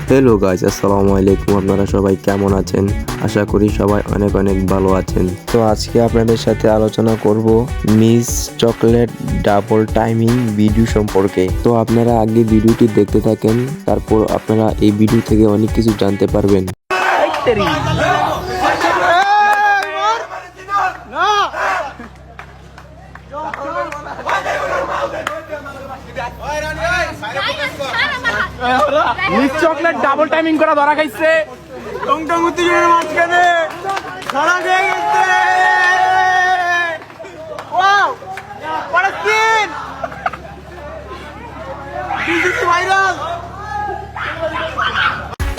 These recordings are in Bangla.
হ্যালো গাইজ, আসসালামু আলাইকুম। আপনারা সবাই কেমন আছেন? আশা করি সবাই অনেক অনেক ভালো আছেন। তো আজকে আপনাদের সাথে আলোচনা করব miss chocolate double timing video সম্পর্কে। তো আপনারা আগে ভিডিওটি দেখতে থাকেন, তারপর আপনারা এই ভিডিও থেকে অনেক কিছু জানতে পারবেন। মিস চকলেট ডাবল টাইমিং করা ধরা খাইছে। টং টং উত্তেজনার মাঝখানে ধরা খেয়ে গেছে। Wow, what a scene! This is viral!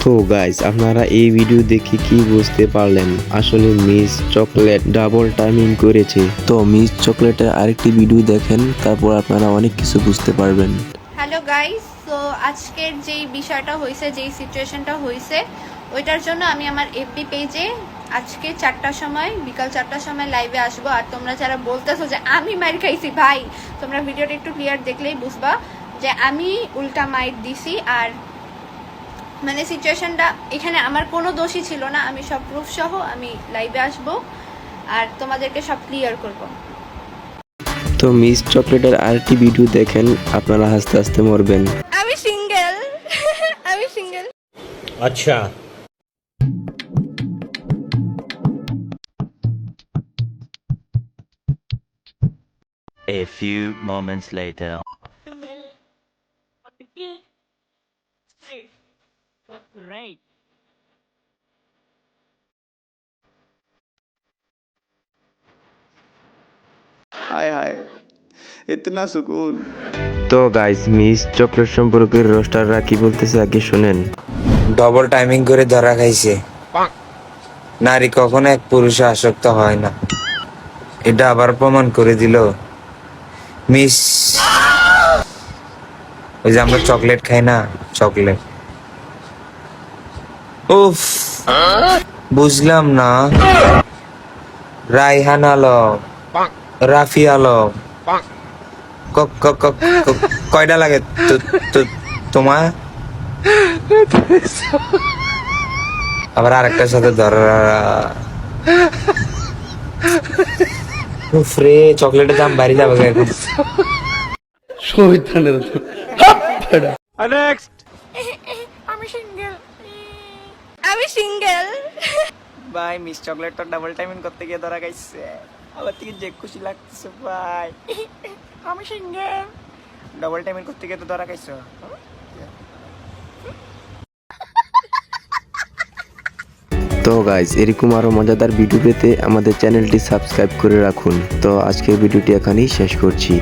তো গাইজ, আপনারা এই ভিডিও দেখে কি বুঝতে পারলেন? আসলে মিস চকলেট ডাবল টাইমিং করেছে। তো মিস চকলেটের আরেকটি ভিডিও দেখেন, তারপর আপনারা অনেক কিছু বুঝতে পারবেন। হ্যালো গাইস, তো আজকের যেই বিষয়টা হয়েছে, যেই সিচুয়েশনটা হয়েছে, ওইটার জন্য আমি আমার এফবি পেজে আজকে 4টার সময়, বিকাল 4টার সময় লাইভে আসবো। আর তোমরা যারা বলতেছো যে আমি মাইর খাইছি, ভাই তোমরা ভিডিওটা একটু ক্লিয়ার দেখলেই বুঝবা যে আমি উল্টা মাইর দিছি। আর মানে সিচুয়েশনটা এখানে আমার কোনো দোষই ছিল না। আমি সব প্রুফ সহ আমি লাইভে আসবো আর তোমাদেরকে সব ক্লিয়ার করবো। তো মিস চকলেটের আরেকটি ভিডিও দেখেন, আপনারা হাসতে হাসতে মরবেন। আমি সিঙ্গেল আমি সিঙ্গেল। अच्छा A few moments later. Right. हाय हाय इतना सुकून। তো গাইজ, মিস চকলেট সম্পর্কে রোস্টাররা কি বলতেছে আগে শুনেন। ডবল টাইমিং করে ধরা খাইছে। নারী কখনো এক পুরুষে আসক্ত হয় না, এটা আবার প্রমাণ করে দিল মিস। ওই যে আমরা চকলেট খাই না, চকলেট। উফ, বুঝলাম না। রাইহান আলম, রাফি আলম, কয়টা লাগে তোমার? আবার আরেকটার সাথে ধরা। উফরে, চকলেটের দাম বাড়ি যাবে এখন। नेक्स्ट। আমি সিঙ্গেল। ভাই মিস চকলেট তো ডাবল টাইমিং করতে গিয়ে ধরা খাইছে। আবার থেকে যে খুশি লাগছে ভাই। আমি সিঙ্গেল, ডাবল টাইমিং করতে গিয়ে তো ধরা খাইছো। তো গাইজ, এরকম আরো মজাদার ভিডিও পেতে আমাদের চ্যানেলটি সাবস্ক্রাইব করে রাখুন। তো আজকের ভিডিওটি এখানেই শেষ করছি।